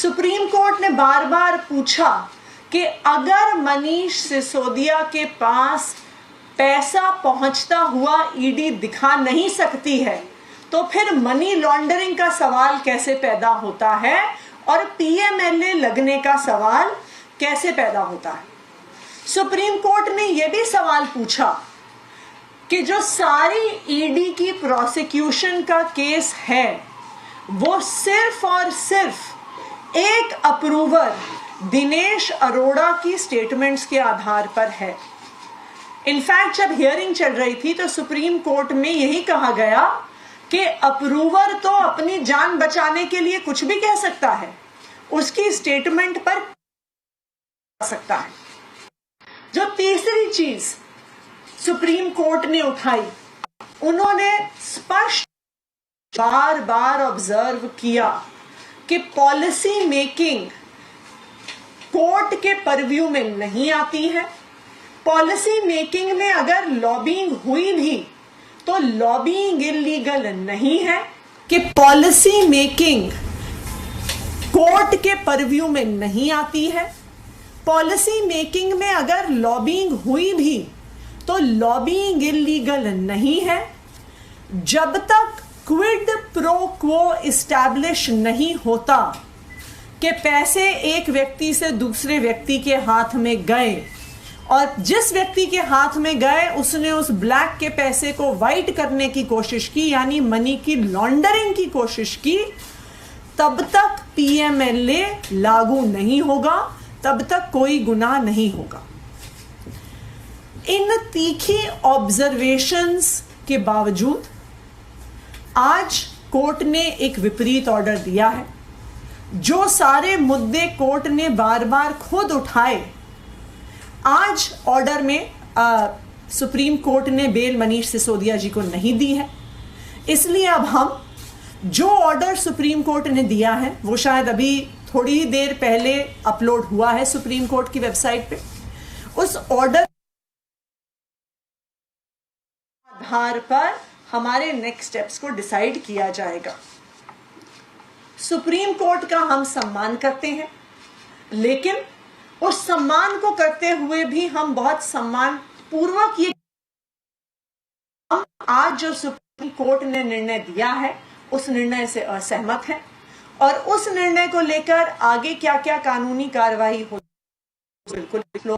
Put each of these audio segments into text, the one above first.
Supreme court ने बार बार पूछा कि अगर मनीष सिसोदिया के पास पैसा पहुंचता हुआ ईडी दिखा नहीं सकती है तो फिर मनी लॉन्ड्रिंग का सवाल कैसे पैदा होता है और पीएमएलए लगने का सवाल कैसे पैदा होता है। सुप्रीम कोर्ट ने यह भी सवाल पूछा कि जो सारी ईडी की प्रोसिक्यूशन का केस है वो सिर्फ और सिर्फ एक अप्रूवर दिनेश अरोड़ा की स्टेटमेंट्स के आधार पर है। इनफैक्ट जब हियरिंग चल रही थी तो सुप्रीम कोर्ट में यही कहा गया कि अप्रूवर तो अपनी जान बचाने के लिए कुछ भी कह सकता है, उसकी स्टेटमेंट पर सकता है। जो तीसरी चीज सुप्रीम कोर्ट ने उठाई, उन्होंने स्पष्ट बार बार ऑब्जर्व किया कि पॉलिसी मेकिंग कोर्ट के परव्यू में नहीं आती है। पॉलिसी मेकिंग में अगर लॉबिंग हुई भी तो लॉबिंग इलीगल नहीं है, कि पॉलिसी मेकिंग कोर्ट के परव्यू में नहीं आती है। पॉलिसी मेकिंग में अगर लॉबिंग हुई भी तो लॉबिंग इलीगल नहीं है जब तक क्विड प्रो क्वो इस्टेब्लिश नहीं होता कि पैसे एक व्यक्ति से दूसरे व्यक्ति के हाथ में गए और जिस व्यक्ति के हाथ में गए उसने उस ब्लैक के पैसे को व्हाइट करने की कोशिश की, यानी मनी की लॉन्ड्रिंग की कोशिश की, तब तक पीएमएलए लागू नहीं होगा, तब तक कोई गुनाह नहीं होगा। इन तीखी ऑब्जर्वेशंस के बावजूद आज कोर्ट ने एक विपरीत ऑर्डर दिया है। जो सारे मुद्दे कोर्ट ने बार बार खुद उठाए, आज ऑर्डर में सुप्रीम कोर्ट ने बेल मनीष सिसोदिया जी को नहीं दी है। इसलिए अब हम जो ऑर्डर सुप्रीम कोर्ट ने दिया है वो शायद अभी थोड़ी ही देर पहले अपलोड हुआ है सुप्रीम कोर्ट की वेबसाइट पे, उस ऑर्डर आधार पर हमारे नेक्स्ट स्टेप्स को डिसाइड किया जाएगा। सुप्रीम कोर्ट का हम सम्मान करते हैं, लेकिन उस सम्मान को करते हुए भी हम बहुत सम्मान पूर्वक ये हम आज जो सुप्रीम कोर्ट ने निर्णय दिया है उस निर्णय से असहमत हैं और उस निर्णय को लेकर आगे क्या क्या कानूनी कार्रवाई हो बिल्कुल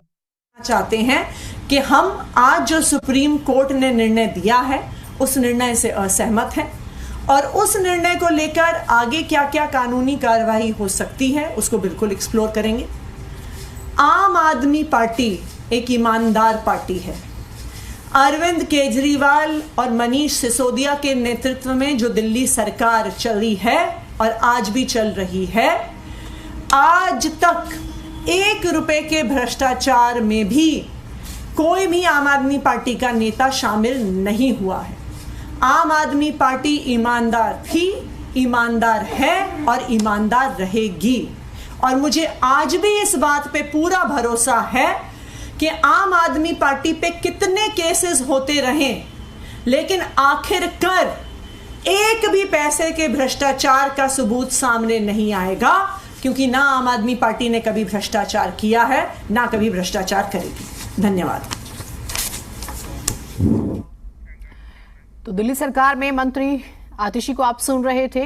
चाहते हैं कि हम आज जो सुप्रीम कोर्ट ने निर्णय दिया है उस निर्णय से असहमत हैं और उस निर्णय को लेकर आगे क्या क्या कानूनी कार्रवाई हो सकती है उसको बिल्कुल एक्सप्लोर करेंगे। आम आदमी पार्टी एक ईमानदार पार्टी है। अरविंद केजरीवाल और मनीष सिसोदिया के नेतृत्व में जो दिल्ली सरकार चली है और आज भी चल रही है, आज तक 1 रुपए के भ्रष्टाचार में भी कोई भी आम आदमी पार्टी का नेता शामिल नहीं हुआ है। आम आदमी पार्टी ईमानदार थी, ईमानदार है और ईमानदार रहेगी। और मुझे आज भी इस बात पे पूरा भरोसा है कि आम आदमी पार्टी पे कितने केसेस होते रहें, लेकिन आखिरकार एक भी पैसे के भ्रष्टाचार का सबूत सामने नहीं आएगा, क्योंकि ना आम आदमी पार्टी ने कभी भ्रष्टाचार किया है, ना कभी भ्रष्टाचार करेगी। धन्यवाद। तो दिल्ली सरकार में मंत्री आतिशी को आप सुन रहे थे।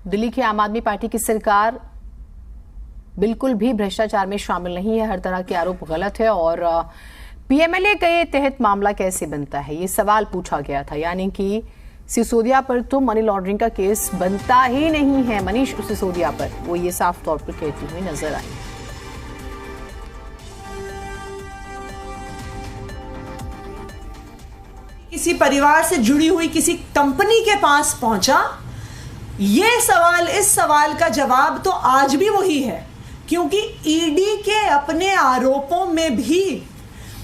दिल्ली की आम आदमी पार्टी की सरकार बिल्कुल भी भ्रष्टाचार में शामिल नहीं है, हर तरह के आरोप गलत है। और पीएमएलए के तहत मामला कैसे बनता है, ये सवाल पूछा गया था, यानी कि सिसोदिया पर तो मनी लॉन्ड्रिंग का केस बनता ही नहीं है। मनीष सिसोदिया पर वो ये साफ तौर पर कहती हुई नजर आई। किसी परिवार से जुड़ी हुई किसी कंपनी के पास पहुंचा, यह सवाल, इस सवाल का जवाब तो आज भी वही है, क्योंकि ईडी के अपने आरोपों में भी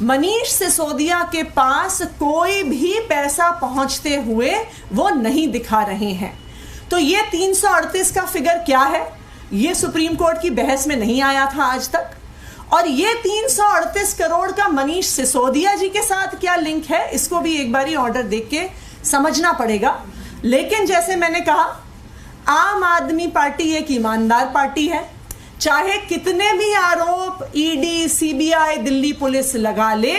मनीष सिसोदिया के पास कोई भी पैसा पहुंचते हुए वो नहीं दिखा रहे हैं। तो ये 338 का फिगर क्या है, ये सुप्रीम कोर्ट की बहस में नहीं आया था आज तक। और ये 338 करोड़ का मनीष सिसोदिया जी के साथ क्या लिंक है, इसको भी एक बारी ऑर्डर देख के समझना पड़ेगा। लेकिन जैसे मैंने कहा, आम आदमी पार्टी एक ईमानदार पार्टी है। चाहे कितने भी आरोप ईडी, सीबीआई, दिल्ली पुलिस लगा ले,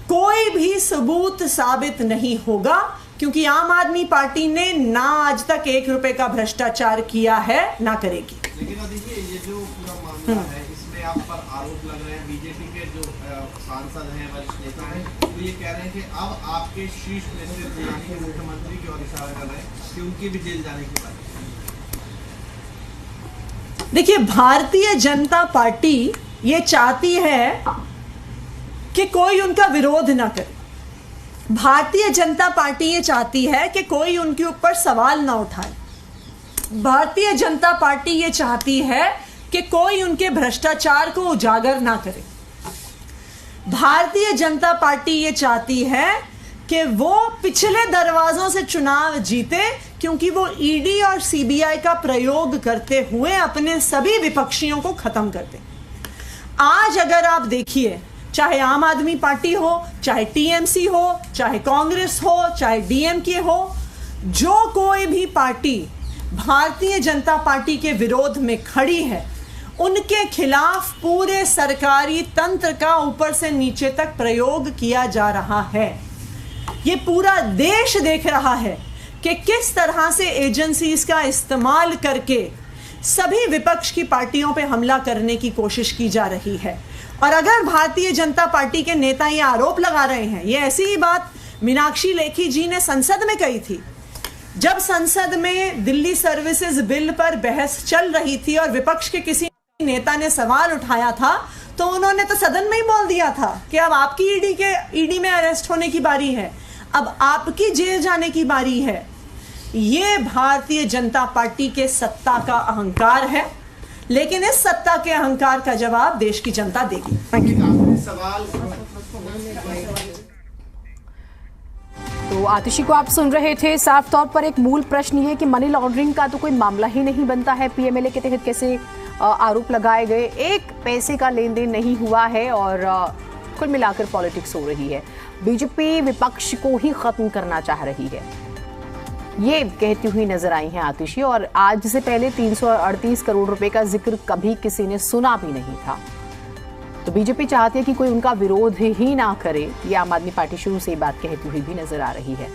कोई भी सबूत साबित नहीं होगा, क्योंकि आम आदमी पार्टी ने ना आज तक 1 रुपए का भ्रष्टाचार किया है, ना करेगी। लेकिन देखिए, ये जो पूरा मामला है, इसमें आप पर आरोप लग रहे हैं। बीजेपी के जो सांसद हैं, वरिष्ठ नेता हैं, वो ये कह रहे हैं कि अब आपके शीर्ष नेतृत्व यानी कि मुख्यमंत्री की ओर इशारा कर रहे हैं कि उनकी भी जेल जाने की बात। देखिए, भारतीय जनता पार्टी ये चाहती है कि कोई उनका विरोध ना करे। भारतीय जनता पार्टी ये चाहती है कि कोई उनके ऊपर सवाल ना उठाए। भारतीय जनता पार्टी ये चाहती है कि कोई उनके भ्रष्टाचार को उजागर ना करे। भारतीय जनता पार्टी ये चाहती है कि वो पिछले दरवाजों से चुनाव जीते, क्योंकि वो ईडी और सीबीआई का प्रयोग करते हुए अपने सभी विपक्षियों को खत्म कर दे। आज अगर आप देखिए, चाहे आम आदमी पार्टी हो, चाहे टीएमसी हो, चाहे कांग्रेस हो, चाहे डीएमके हो, जो कोई भी पार्टी भारतीय जनता पार्टी के विरोध में खड़ी है, उनके खिलाफ पूरे सरकारी तंत्र का ऊपर से नीचे तक प्रयोग किया जा रहा है। ये पूरा देश देख रहा है कि किस तरह से एजेंसीज का इस्तेमाल करके सभी विपक्ष की पार्टियों पे हमला करने की कोशिश की जा रही है। और अगर भारतीय जनता पार्टी के नेता ये आरोप लगा रहे हैं, ये ऐसी ही बात मीनाक्षी लेखी जी ने संसद में कही थी। जब संसद में दिल्ली सर्विसेज बिल पर बहस चल रही थी और विपक्ष के किसी नेता ने सवाल उठाया था, तो उन्होंने तो सदन में ही बोल दिया था कि अब आपकी ईडी में अरेस्ट होने की बारी है, अब आपकी जेल जाने की बारी है। ये भारतीय जनता पार्टी के सत्ता का अहंकार है, लेकिन इस सत्ता के अहंकार का जवाब देश की जनता देगी। तो आतिशी को आप सुन रहे थे। साफ तौर पर एक मूल प्रश्न ये कि मनी लॉन्ड्रिंग का तो कोई मामला ही नहीं बनता है। पीएमएलए के तहत कैसे आरोप लगाए गए, एक पैसे का लेन देन नहीं हुआ है और कुल मिलाकर पॉलिटिक्स हो रही है। बीजेपी विपक्ष को ही खत्म करना चाह रही है, ये कहती हुई नजर आई हैं आतिशी। और आज से पहले 338 करोड़ रुपए का जिक्र कभी किसी ने सुना भी नहीं था। तो बीजेपी चाहती है कि कोई उनका विरोध ही ना करे। ये आम आदमी पार्टी शुरू से ये बात कहती हुई भी नजर आ रही है।